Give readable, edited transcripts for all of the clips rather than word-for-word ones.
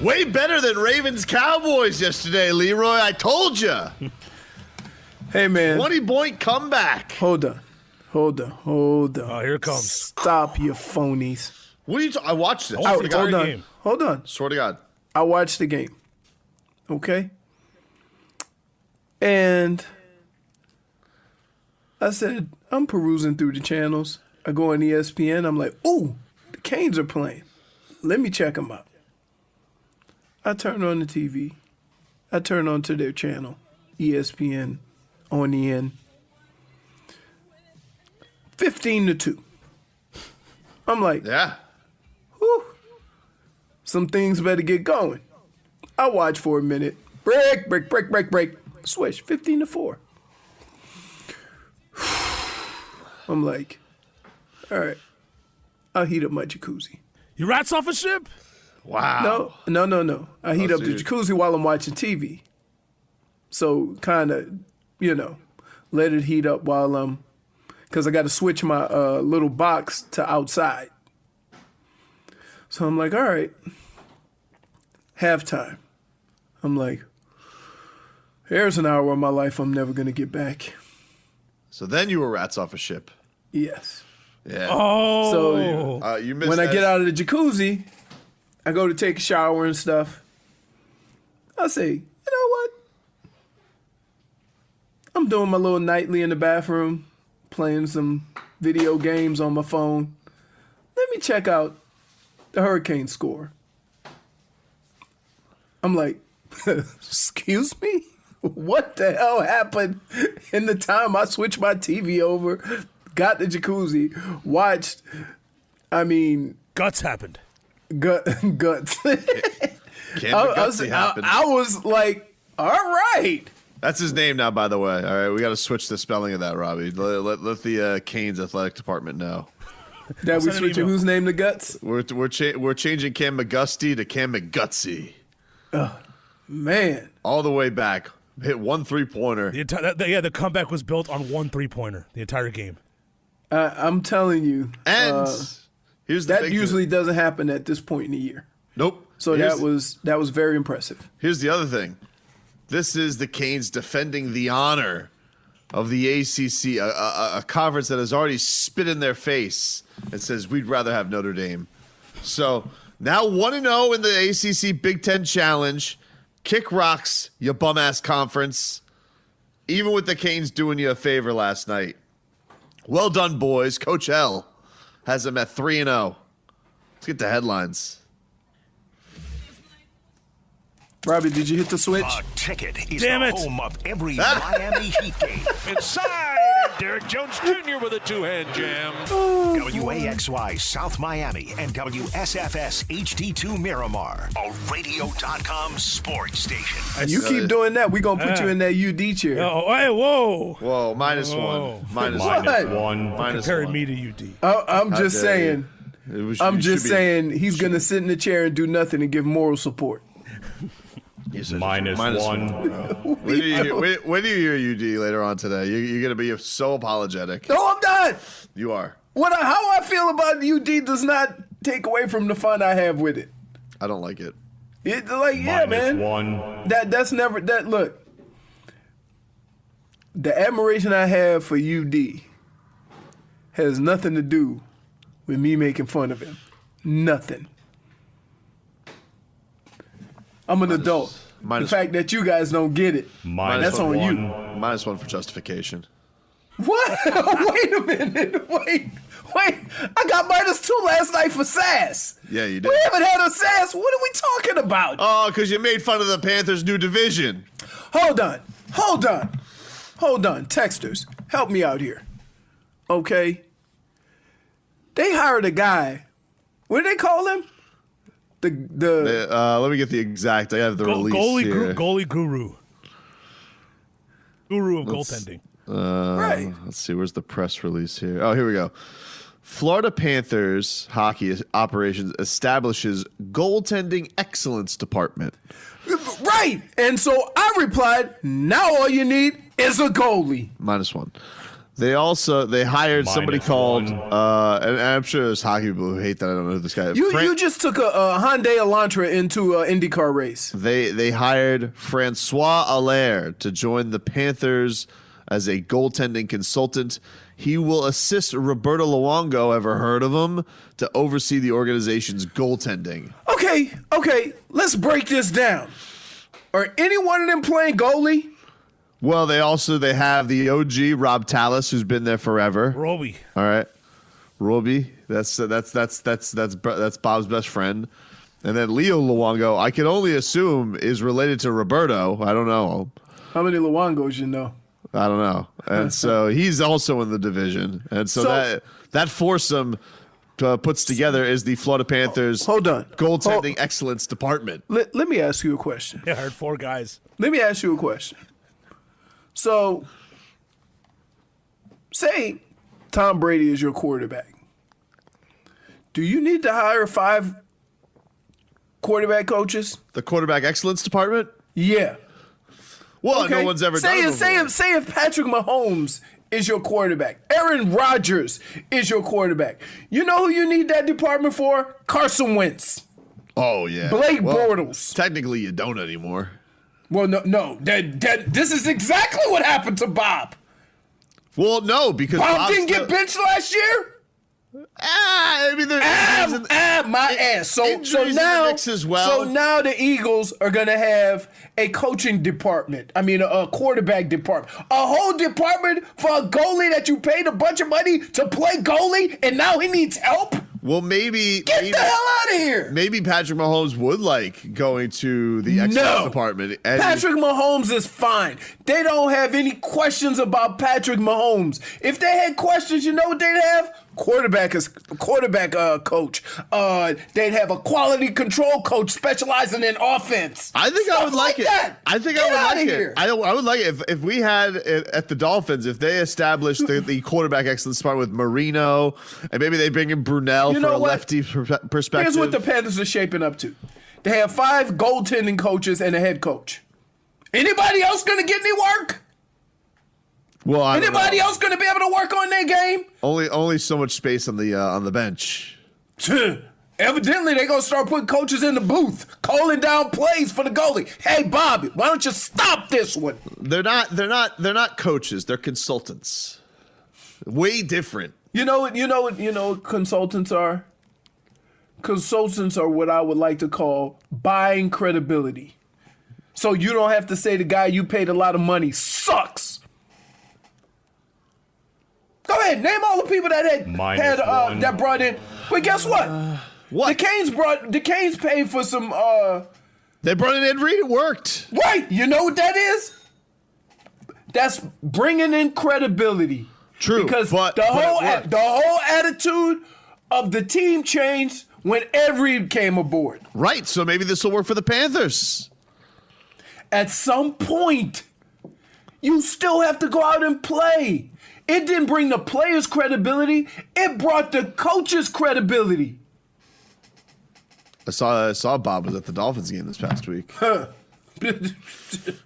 Way better than Ravens Cowboys yesterday, Leroy. I told you. Hey, man. 20-point comeback. Hold on. Oh, here it comes. Stop your phonies. What are you I watched it. Hold on. Swear to God. I watched the game. Okay? And I said, I'm perusing through the channels. I go on ESPN. I'm like, ooh, the Canes are playing. Let me check them out. I turn on the TV. I turn on to their channel, ESPN, on the end. 15-2. I'm like, Yeah. whew, some things better get going. I watch for a minute. Break. Switch, 15-4. I'm like, all right, I'll heat up my jacuzzi. You rats off a ship? Wow. No. I heat up the jacuzzi while I'm watching TV. So kind of, let it heat up while I'm, because I got to switch my little box to outside. So I'm like, all right, halftime. I'm like, here's an hour of my life I'm never going to get back. So then you were rats off a ship. Yes. Yeah. Oh. So You missed when that. I get out of the jacuzzi, I go to take a shower and stuff. I say, you know what? I'm doing my little nightly in the bathroom, playing some video games on my phone. Let me check out the Hurricane score. I'm like, excuse me? What the hell happened in the time I switched my TV over, got the jacuzzi, watched, Guts happened. Guts. I was like, all right. That's his name now, by the way. All right, we got to switch the spelling of that, Robbie. Let the Canes athletic department know. That we switching whose name to Guts? We're changing Cam McGusty to Cam McGutsy. Man. All the way back. Hit 1 3-pointer. The comeback was built on 1 3-pointer the entire game. I'm telling you. And here's the that usually doesn't happen at this point in the year. Nope. So that was very impressive. Here's the other thing. This is the Canes defending the honor of the ACC, a conference that has already spit in their face and says we'd rather have Notre Dame. So now 1-0 in the ACC Big Ten Challenge. Kick rocks, you bum-ass conference. Even with the Canes doing you a favor last night. Well done, boys. Coach L has them at 3-0. Let's get to headlines. Robbie, did you hit the switch? The Ticket is Damn the it. home of every Miami Heat game. Inside, and Derek Jones Jr. with a two-hand jam. WAXY South Miami and WSFS HD2 Miramar, a radio.com sports station. You keep doing that, we're going to put you in that UD chair. Oh, hey, whoa. Whoa, minus one. Minus What? Minus Comparing one. me to UD. I'm just dare saying. I'm just saying he's going to sit in the chair and do nothing and give moral support. Minus one. When do you hear UD later on today? You're going to be so apologetic. No, I'm not. You are. How I feel about UD does not take away from the fun I have with it. I don't like it. Yeah, man. One. That's never that. Look, the admiration I have for UD has nothing to do with me making fun of him. Nothing. I'm an adult. The fact that you guys don't get it, that's on you. Minus one for justification. What? Wait a minute. Wait. I got -2 last night for sass. Yeah, you did. We haven't had a sass. What are we talking about? Oh, because you made fun of the Panthers' new division. Hold on. Texters, help me out here. Okay? They hired a guy. What do they call him? Let me get the exact. I have the release here. Goalie guru. Guru of goaltending. Right. Let's see. Where's the press release here? Oh, here we go. Florida Panthers hockey operations establishes Goaltending Excellence Department. Right. And so I replied, now all you need is a goalie. -1. They hired somebody Minus called, one. and I'm sure there's hockey people who hate that. I don't know who this guy is. You just took a Hyundai Elantra into an IndyCar race. They hired Francois Allaire to join the Panthers as a goaltending consultant. He will assist Roberto Luongo, ever heard of him, to oversee the organization's goaltending. Okay, let's break this down. Are any one of them playing goalie? Well, they have the OG Rob Tallis, who's been there forever. Roby. All right, Roby. That's Bob's best friend, and then Leo Luongo. I can only assume is related to Roberto. I don't know. How many Luongos you know? I don't know. And so he's also in the division, and so that foursome puts together is the Florida Panthers. Hold on. Goaltending Excellence Department. Let me ask you a question. Yeah, I heard 4 guys. Let me ask you a question. So, say Tom Brady is your quarterback. Do you need to hire 5 quarterback coaches? The Quarterback Excellence Department? Yeah. Well, no one's ever done it before. Say if Patrick Mahomes is your quarterback. Aaron Rodgers is your quarterback. You know who you need that department for? Carson Wentz. Oh, yeah. Blake Bortles. Technically, you don't anymore. Well, no. This is exactly what happened to Bob. Well, no, because Bob didn't get benched last year? I mean, My ass. So injuries in the now, mix as well. so now the Eagles are gonna have a coaching department. I mean, a quarterback department. A whole department for a goalie that you paid a bunch of money to play goalie, and now he needs help. Well, maybe Get the hell out of here. Maybe Patrick Mahomes would like going to the excellence department. And Patrick Mahomes is fine. They don't have any questions about Patrick Mahomes. If they had questions, you know what they'd have? Quarterback coach. They'd have a quality control coach specializing in offense. I think I would like it. I think I would like it. I would like it if we had it at the Dolphins, if they established the quarterback excellence department with Marino, and maybe they bring in Brunell for a lefty perspective. Here's what the Panthers are shaping up to. They have 5 goaltending coaches and a head coach. Anybody else going to get any work? Well, anybody else going to be able to work on their game? Only so much space on the bench. Evidently, they're going to start putting coaches in the booth, calling down plays for the goalie. Hey, Bobby, why don't you stop this one? They're not coaches. They're consultants. Way different. You know what consultants are? Consultants are what I would like to call buying credibility. So you don't have to say the guy you paid a lot of money sucks. Go ahead, name all the people that that brought in. But guess what? What? The Canes paid for some. They brought in Ed Reed. It worked. Right. You know what that is? That's bringing in credibility. True. Because the whole attitude of the team changed when Ed Reed came aboard. Right. So maybe this will work for the Panthers. At some point, you still have to go out and play. It didn't bring the players' credibility. It brought the coaches' credibility. I saw Bob was at the Dolphins game this past week.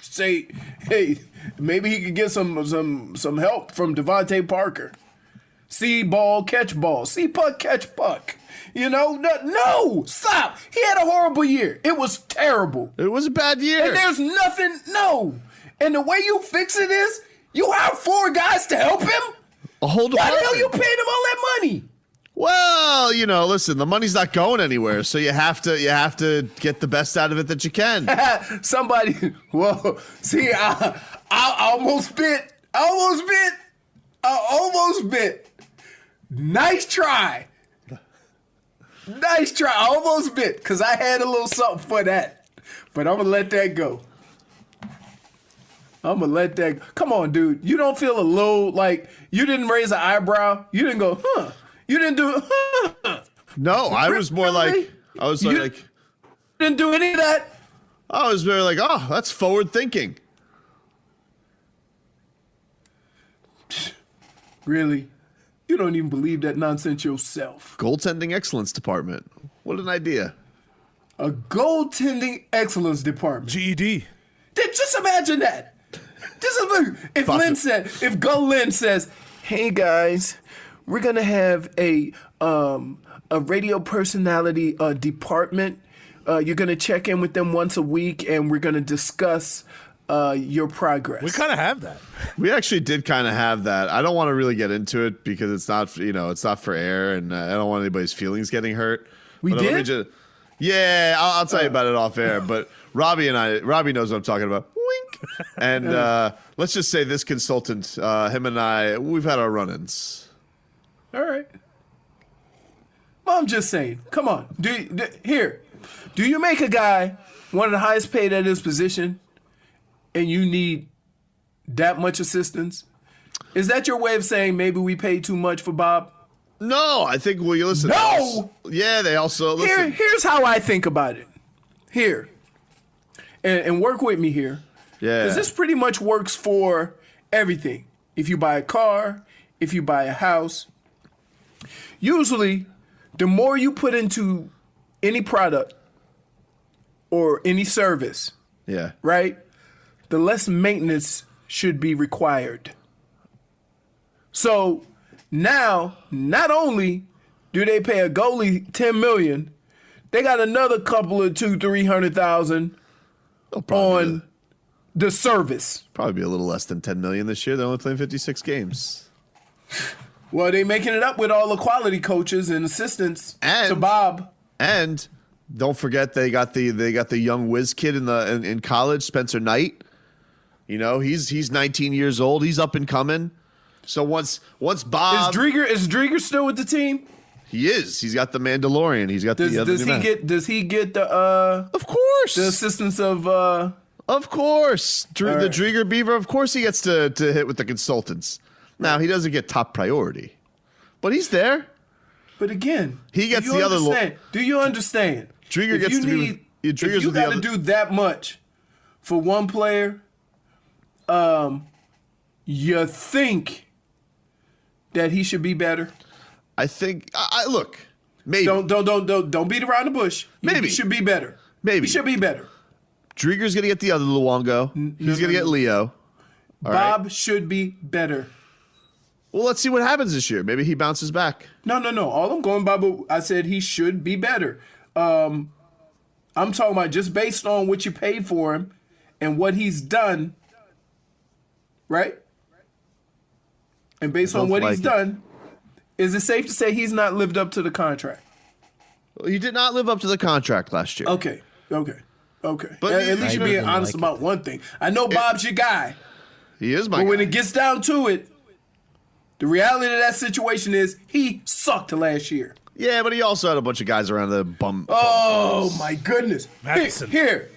Say, hey, maybe he could get some help from Devontae Parker. See ball, catch ball. See puck, catch puck. You know, no, stop. He had a horrible year. It was terrible. It was a bad year. And there's nothing, And the way you fix it is, you hire 4 guys to help him? A whole department. Why the hell you paid him all that money? Well, listen, the money's not going anywhere, so you have to get the best out of it that you can. Somebody, well, see, I almost bit. Nice try. I almost bit, because I had a little something for that. But I'm going to let that go. Come on, dude. You don't feel a little, like, you didn't raise an eyebrow? You didn't go, huh? You didn't do, huh? No, I was more like, you didn't do any of that? I was very like, oh, that's forward thinking. Really? You don't even believe that nonsense yourself. Goaltending Excellence Department. What an idea. A Goaltending Excellence Department. GED. Just imagine that. If Go Lynn says, hey guys, we're gonna have a radio personality department. You're gonna check in with them once a week, and we're gonna discuss your progress. We kind of have that. We actually did kind of have that. I don't want to really get into it because it's not, it's not for air, and I don't want anybody's feelings getting hurt. We But let me did? Yeah, I'll tell you about it off air. But Robbie knows what I'm talking about. Wink. And let's just say this consultant, him and I, we've had our run-ins. All right. Well, I'm just saying. Come on. Do you make a guy one of the highest paid at his position, and you need that much assistance? Is that your way of saying maybe we paid too much for Bob? No, I think, well, you listen. No! They also, listen. Here's how I think about it. Here. And work with me here. Yeah. Because this pretty much works for everything. If you buy a car, if you buy a house, usually the more you put into any product or any service, Yeah. right, the less maintenance should be required. So now, not only do they pay a goalie $10 million, they got another couple of $200,000-300,000 on the service. Probably be a little less than $10 million this year. They're only playing 56 games. Well, they making it up with all the quality coaches and assistants to Bob. And don't forget they got the young whiz kid in college, Spencer Knight. He's 19 years old. He's up and coming. So once Bob Is Drieger still with the team? he is. He's got the Mandalorian. He's got the other Does he get the Of course. the assistance of Of course. The right. Drieger Beaver, of course he gets to hit with the consultants. Now, he doesn't get top priority. But he's there. But again, He gets do you the other understand? Do you understand? Drieger If gets you to be need, with- if Drieger's you with the got to other- do that much for one player, you think that he should be better? I think I look, maybe. Don't beat around the bush. Maybe. He should be better. Maybe. He should be better. Drieger's going to get the other Luongo. He's going to get Leo. All right. Bob should be better. Well, let's see what happens this year. Maybe he bounces back. No. All I'm going by, but I said he should be better. I'm talking about just based on what you paid for him and what he's done, right? And based on what he's done, is it safe to say he's not lived up to the contract? He did not live up to the contract last year. Okay. But At least you're being didn't honest like about one thing. I know Bob's your guy, He is my but guy. when it gets down to it, the reality of that situation is he sucked last year. Yeah, but he also had a bunch of guys around the bum. Oh my goodness! Matheson. Here,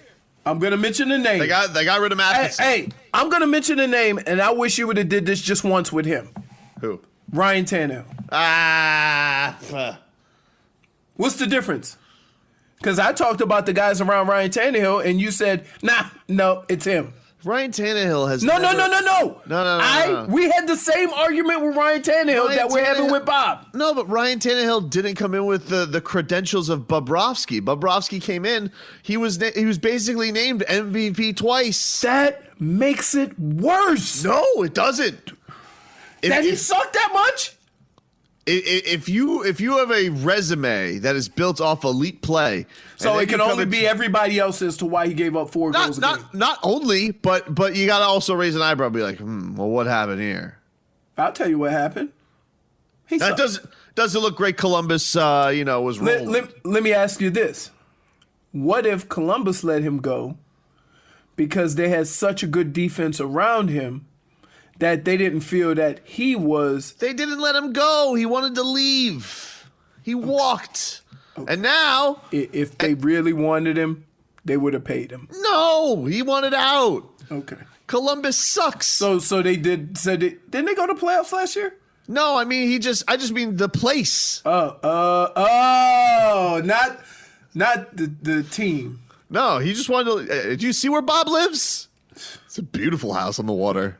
I'm gonna mention the name. They got rid of Matheson. Hey, I'm gonna mention the name, and I wish you would have did this just once with him. Who? Ryan Tannehill. What's the difference? Because I talked about the guys around Ryan Tannehill, and you said, no, it's him. Ryan Tannehill has No. No. We had the same argument with Ryan Tannehill that we're having with Bob. No, but Ryan Tannehill didn't come in with the credentials of Bobrovsky. Bobrovsky came in. He was basically named MVP twice. That makes it worse. No, it doesn't. He sucked that much? If you have a resume that is built off elite play, So and it then can you come only in- be everybody else as to why he gave up 4 goals a game. not only, but you got to also raise an eyebrow and be like, well, what happened here? I'll tell you what happened. He That sucked. doesn't look great. Columbus, was rolling. Let me ask you this. What if Columbus let him go because they had such a good defense around him that they didn't feel that he was... They didn't let him go. He wanted to leave. He walked. And now... If they really wanted him, they would have paid him. No, he wanted out. Okay. Columbus sucks. So they didn't they go to playoffs last year? No, I mean, I just mean the place. Not the team. No, he just wanted to... do you see where Bob lives? It's a beautiful house on the water.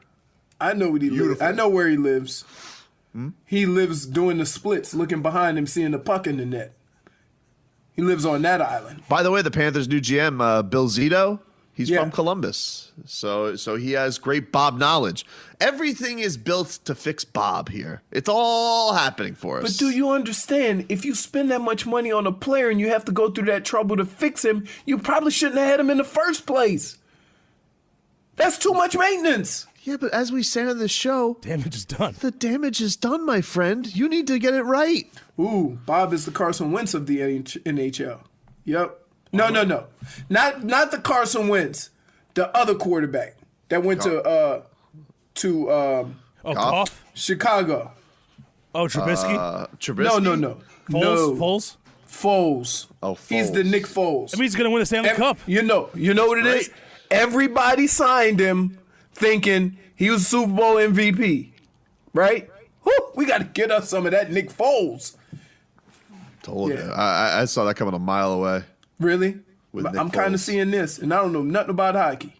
I know what he lives. I know where he lives. He lives doing the splits, looking behind him, seeing the puck in the net. He lives on that island. By the way, the Panthers' new GM, Bill Zito, He's from Columbus, so he has great Bob knowledge. Everything is built to fix Bob here. It's all happening for us. But do you understand, if you spend that much money on a player and you have to go through that trouble to fix him, you probably shouldn't have had him in the first place. That's too much maintenance. Yeah, but as we say on the show, damage is done. The damage is done, my friend. You need to get it right. Ooh, Bob is the Carson Wentz of the NHL. Yep. No. Not the Carson Wentz. The other quarterback that went to Goff? Chicago. Oh, Trubisky? Trubisky? No. Foles? Foles. Oh, Foles. He's the Nick Foles. I mean, he's going to win the Stanley Cup. You know what it is? Everybody signed him thinking he was Super Bowl MVP, right? Woo, we got to get us some of that Nick Foles. Told you. I saw that coming a mile away. Really? With Nick I'm kind of Foles. seeing this, and I don't know nothing about hockey.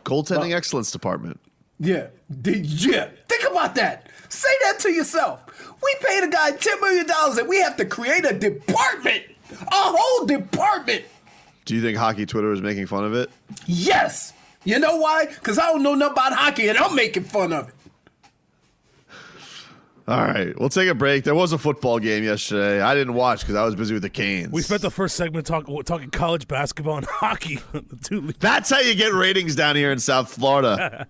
Goaltending Excellence Department. Yeah. Think about that. Say that to yourself. We paid a guy $10 million and we have to create a department. A whole department. Do you think Hockey Twitter is making fun of it? Yes. You know why? Because I don't know nothing about hockey and I'm making fun of it. All right, we'll take a break. There was a football game yesterday. I didn't watch because I was busy with the Canes. We spent the first segment talking college basketball and hockey. That's how you get ratings down here in South Florida.